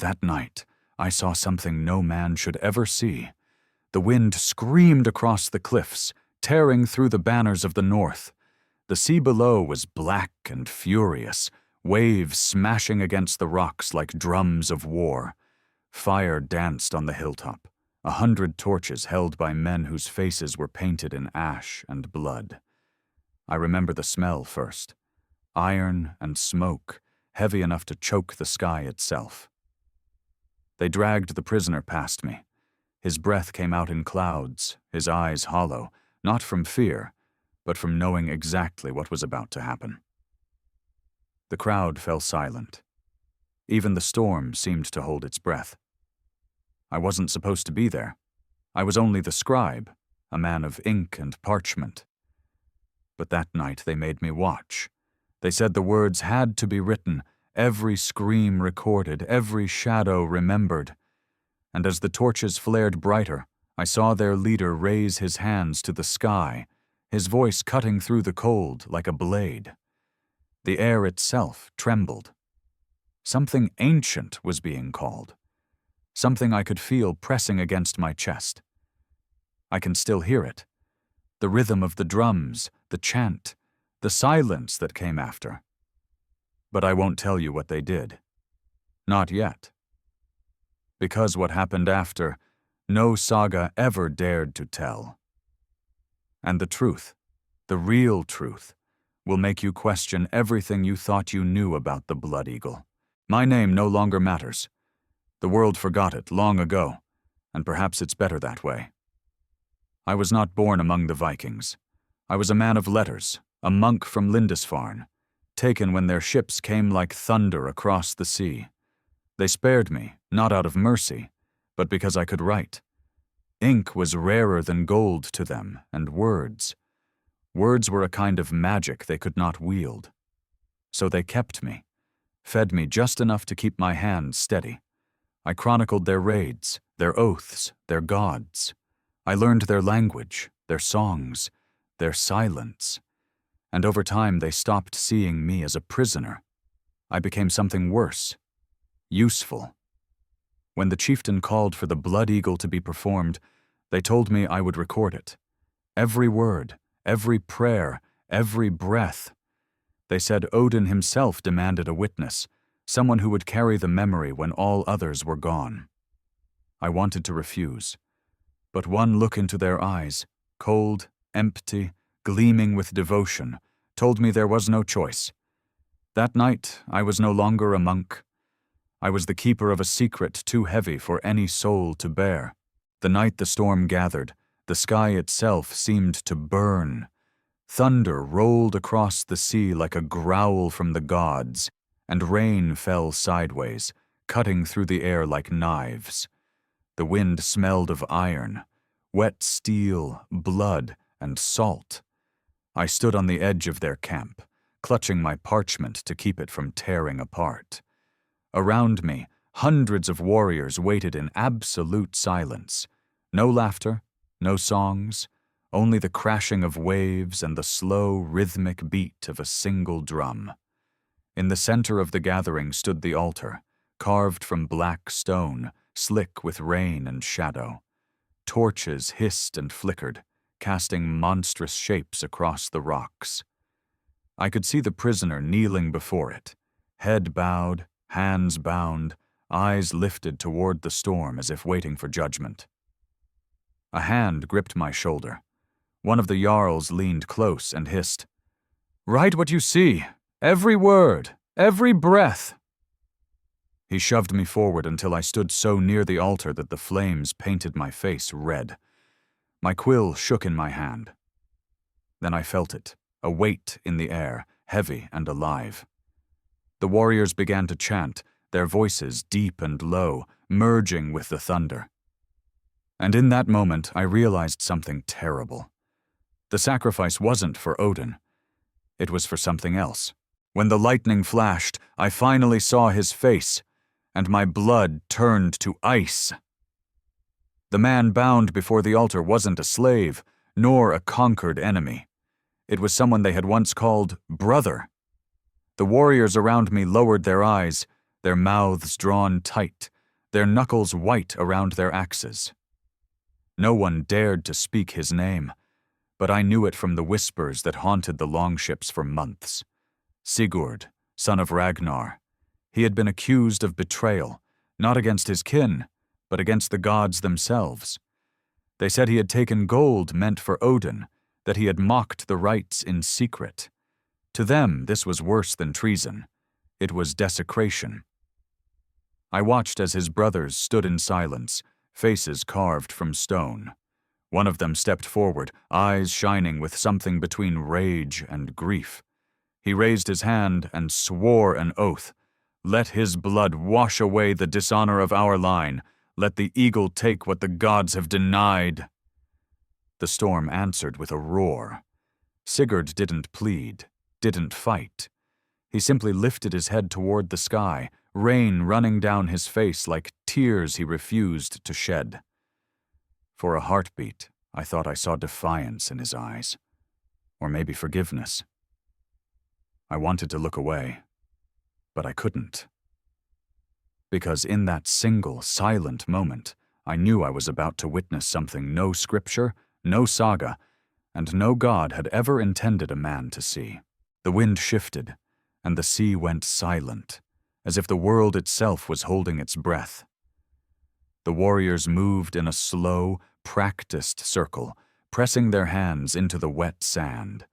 That night, I saw something no man should ever see. The wind screamed across the cliffs, tearing through the banners of the north. The sea below was black and furious, waves smashing against the rocks like drums of war. Fire danced on the hilltop, 100 torches held by men whose faces were painted in ash and blood. I remember the smell first. Iron and smoke, heavy enough to choke the sky itself. They dragged the prisoner past me. His breath came out in clouds, his eyes hollow, not from fear, but from knowing exactly what was about to happen. The crowd fell silent. Even the storm seemed to hold its breath. I wasn't supposed to be there. I was only the scribe, a man of ink and parchment. But that night they made me watch. They said the words had to be written, every scream recorded, every shadow remembered. And as the torches flared brighter, I saw their leader raise his hands to the sky, his voice cutting through the cold like a blade. The air itself trembled. Something ancient was being called. Something I could feel pressing against my chest. I can still hear it. The rhythm of the drums, the chant, the silence that came after. But I won't tell you what they did. Not yet. Because what happened after, no saga ever dared to tell. And the truth, the real truth, will make you question everything you thought you knew about the Blood Eagle. My name no longer matters. The world forgot it long ago, and perhaps it's better that way. I was not born among the Vikings. I was a man of letters, a monk from Lindisfarne, taken when their ships came like thunder across the sea. They spared me, not out of mercy, but because I could write. Ink was rarer than gold to them, and words. Words were a kind of magic they could not wield. So they kept me, fed me just enough to keep my hands steady. I chronicled their raids, their oaths, their gods. I learned their language, their songs, their silence. And over time they stopped seeing me as a prisoner. I became something worse, useful. When the chieftain called for the Blood Eagle to be performed, they told me I would record it. Every word, every prayer, every breath. They said Odin himself demanded a witness, someone who would carry the memory when all others were gone. I wanted to refuse, but one look into their eyes, cold, empty, gleaming with devotion, told me there was no choice. That night, I was no longer a monk. I was the keeper of a secret too heavy for any soul to bear. The night the storm gathered, the sky itself seemed to burn. Thunder rolled across the sea like a growl from the gods, and rain fell sideways, cutting through the air like knives. The wind smelled of iron, wet steel, blood, and salt. I stood on the edge of their camp, clutching my parchment to keep it from tearing apart. Around me, hundreds of warriors waited in absolute silence. No laughter, no songs, only the crashing of waves and the slow, rhythmic beat of a single drum. In the center of the gathering stood the altar, carved from black stone, slick with rain and shadow. Torches hissed and flickered, casting monstrous shapes across the rocks. I could see the prisoner kneeling before it, head bowed, hands bound, eyes lifted toward the storm as if waiting for judgment. A hand gripped my shoulder. One of the Jarls leaned close and hissed, "Write what you see, every word, every breath." He shoved me forward until I stood so near the altar that the flames painted my face red. My quill shook in my hand. Then I felt it, a weight in the air, heavy and alive. The warriors began to chant, their voices deep and low, merging with the thunder. And in that moment, I realized something terrible. The sacrifice wasn't for Odin. It was for something else. When the lightning flashed, I finally saw his face, and my blood turned to ice. The man bound before the altar wasn't a slave, nor a conquered enemy. It was someone they had once called brother. The warriors around me lowered their eyes, their mouths drawn tight, their knuckles white around their axes. No one dared to speak his name, but I knew it from the whispers that haunted the longships for months. Sigurd, son of Ragnar. He had been accused of betrayal, not against his kin, but against the gods themselves. They said he had taken gold meant for Odin, that he had mocked the rites in secret. To them, this was worse than treason. It was desecration. I watched as his brothers stood in silence, faces carved from stone. One of them stepped forward, eyes shining with something between rage and grief. He raised his hand and swore an oath. "Let his blood wash away the dishonor of our line. Let the eagle take what the gods have denied." The storm answered with a roar. Sigurd didn't plead, didn't fight. He simply lifted his head toward the sky, rain running down his face like tears he refused to shed. For a heartbeat, I thought I saw defiance in his eyes. Or maybe forgiveness. I wanted to look away, but I couldn't. Because in that single, silent moment, I knew I was about to witness something no scripture, no saga, and no god had ever intended a man to see. The wind shifted, and the sea went silent, as if the world itself was holding its breath. The warriors moved in a slow, practiced circle, pressing their hands into the wet sand.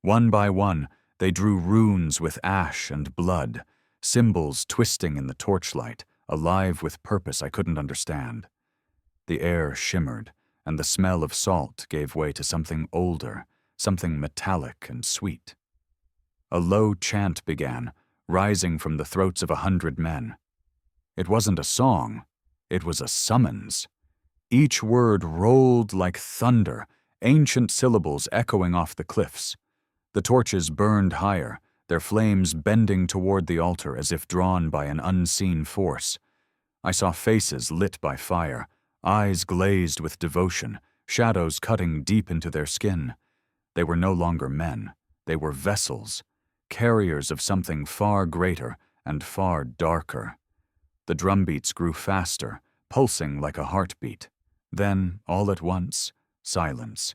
One by one, they drew runes with ash and blood, symbols twisting in the torchlight, alive with purpose I couldn't understand. The air shimmered, and the smell of salt gave way to something older, something metallic and sweet. A low chant began, rising from the throats of 100 men. It wasn't a song, it was a summons. Each word rolled like thunder, ancient syllables echoing off the cliffs. The torches burned higher, their flames bending toward the altar as if drawn by an unseen force. I saw faces lit by fire, eyes glazed with devotion, shadows cutting deep into their skin. They were no longer men, they were vessels, carriers of something far greater and far darker. The drumbeats grew faster, pulsing like a heartbeat. Then, all at once, silence.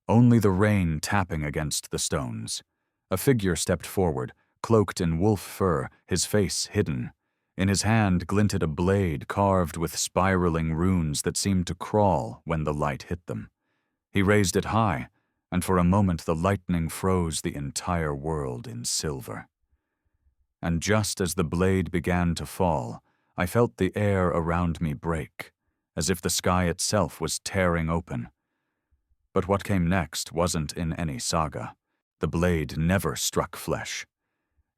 Only the rain tapping against the stones. A figure stepped forward, cloaked in wolf fur, his face hidden. In his hand glinted a blade carved with spiraling runes that seemed to crawl when the light hit them. He raised it high, and for a moment the lightning froze the entire world in silver. And just as the blade began to fall, I felt the air around me break, as if the sky itself was tearing open. But what came next wasn't in any saga. The blade never struck flesh.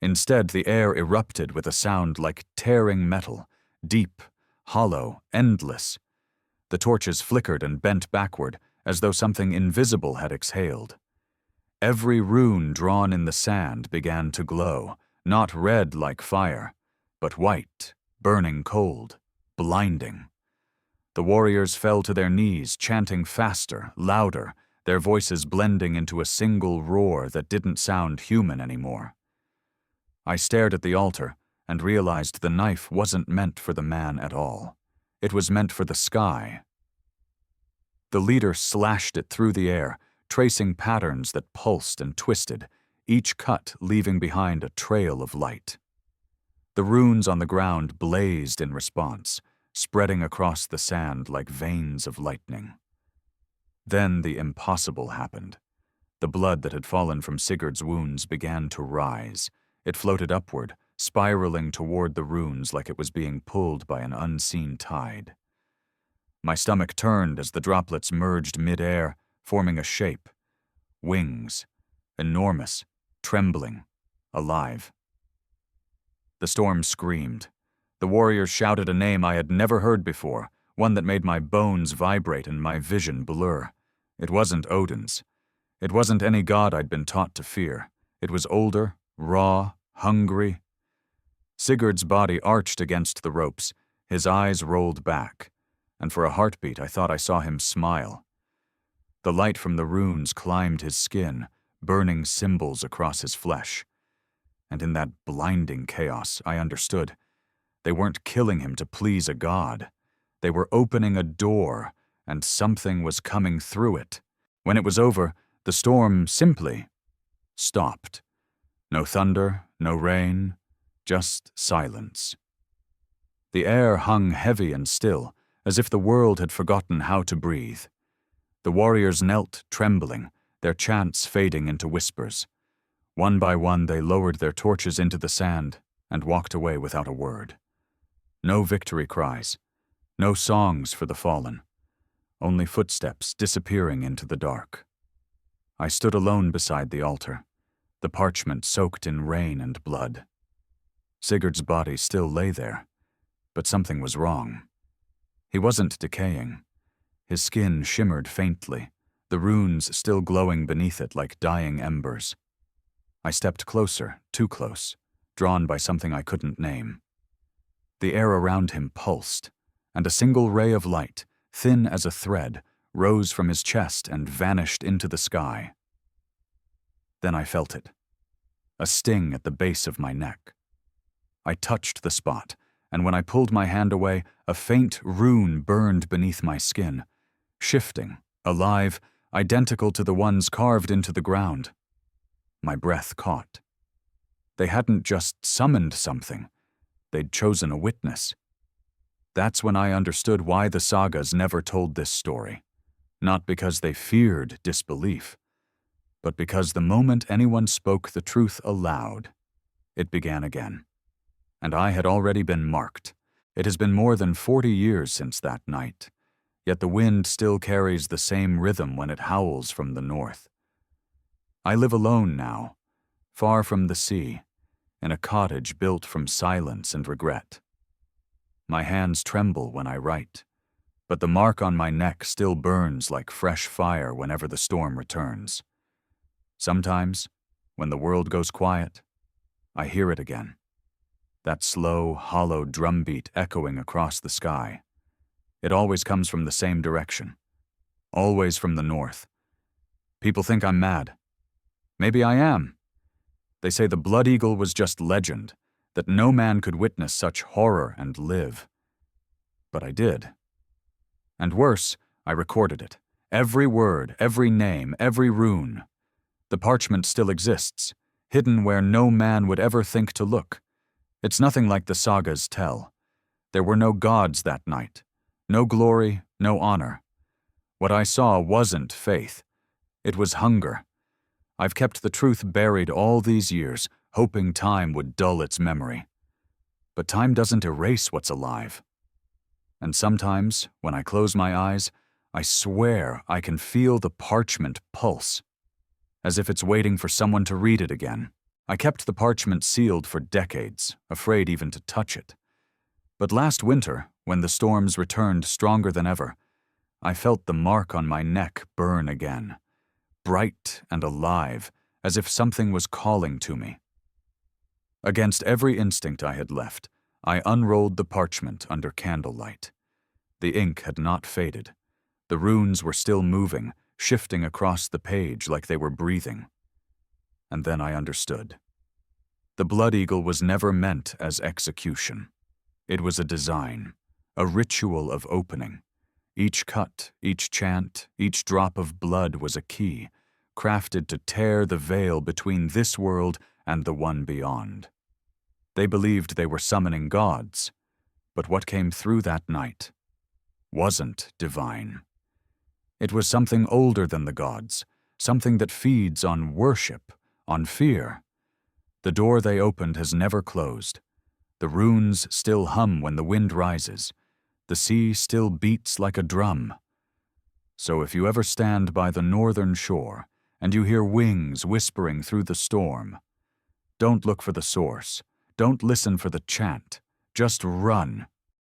Instead, the air erupted with a sound like tearing metal, deep, hollow, endless. The torches flickered and bent backward, as though something invisible had exhaled. Every rune drawn in the sand began to glow, not red like fire, but white, burning cold, blinding. The warriors fell to their knees, chanting faster, louder, their voices blending into a single roar that didn't sound human anymore. I stared at the altar and realized the knife wasn't meant for the man at all. It was meant for the sky. The leader slashed it through the air, tracing patterns that pulsed and twisted, each cut leaving behind a trail of light. The runes on the ground blazed in response, spreading across the sand like veins of lightning. Then the impossible happened. The blood that had fallen from Sigurd's wounds began to rise. It floated upward, spiraling toward the runes like it was being pulled by an unseen tide. My stomach turned as the droplets merged mid-air, forming a shape. Wings. Enormous, trembling, alive. The storm screamed. The warriors shouted a name I had never heard before, one that made my bones vibrate and my vision blur. It wasn't Odin's. It wasn't any god I'd been taught to fear. It was older, raw, hungry. Sigurd's body arched against the ropes, his eyes rolled back, and for a heartbeat I thought I saw him smile. The light from the runes climbed his skin, burning symbols across his flesh. And in that blinding chaos, I understood. They weren't killing him to please a god. They were opening a door, and something was coming through it. When it was over, the storm simply stopped. No thunder, no rain, just silence. The air hung heavy and still, as if the world had forgotten how to breathe. The warriors knelt, trembling, their chants fading into whispers. One by one they lowered their torches into the sand and walked away without a word. No victory cries, no songs for the fallen, only footsteps disappearing into the dark. I stood alone beside the altar, the parchment soaked in rain and blood. Sigurd's body still lay there, but something was wrong. He wasn't decaying. His skin shimmered faintly, the runes still glowing beneath it like dying embers. I stepped closer, too close, drawn by something I couldn't name. The air around him pulsed, and a single ray of light, thin as a thread, rose from his chest and vanished into the sky. Then I felt it, a sting at the base of my neck. I touched the spot, and when I pulled my hand away, a faint rune burned beneath my skin, shifting, alive, identical to the ones carved into the ground. My breath caught. They hadn't just summoned something, they'd chosen a witness. That's when I understood why the sagas never told this story. Not because they feared disbelief, but because the moment anyone spoke the truth aloud, it began again. And I had already been marked. It has been more than 40 years since that night, yet the wind still carries the same rhythm when it howls from the north. I live alone now, far from the sea, in a cottage built from silence and regret. My hands tremble when I write, but the mark on my neck still burns like fresh fire whenever the storm returns. Sometimes, when the world goes quiet, I hear it again. That slow, hollow drumbeat echoing across the sky. It always comes from the same direction, always from the north. People think I'm mad. Maybe I am. They say the blood eagle was just legend, that no man could witness such horror and live. But I did. And worse, I recorded it. Every word, every name, every rune. The parchment still exists, hidden where no man would ever think to look. It's nothing like the sagas tell. There were no gods that night. No glory, no honor. What I saw wasn't faith. It was hunger. I've kept the truth buried all these years, hoping time would dull its memory. But time doesn't erase what's alive. And sometimes, when I close my eyes, I swear I can feel the parchment pulse, as if it's waiting for someone to read it again. I kept the parchment sealed for decades, afraid even to touch it. But last winter, when the storms returned stronger than ever, I felt the mark on my neck burn again, bright and alive, as if something was calling to me. Against every instinct I had left, I unrolled the parchment under candlelight. The ink had not faded. The runes were still moving, shifting across the page like they were breathing. And then I understood. The blood eagle was never meant as execution. It was a design, a ritual of opening. Each cut, each chant, each drop of blood was a key, crafted to tear the veil between this world and the one beyond. They believed they were summoning gods, but what came through that night wasn't divine. It was something older than the gods, something that feeds on worship, on fear. The door they opened has never closed. The runes still hum when the wind rises. The sea still beats like a drum. So if you ever stand by the northern shore and you hear wings whispering through the storm, don't look for the source. Don't listen for the chant. Just run.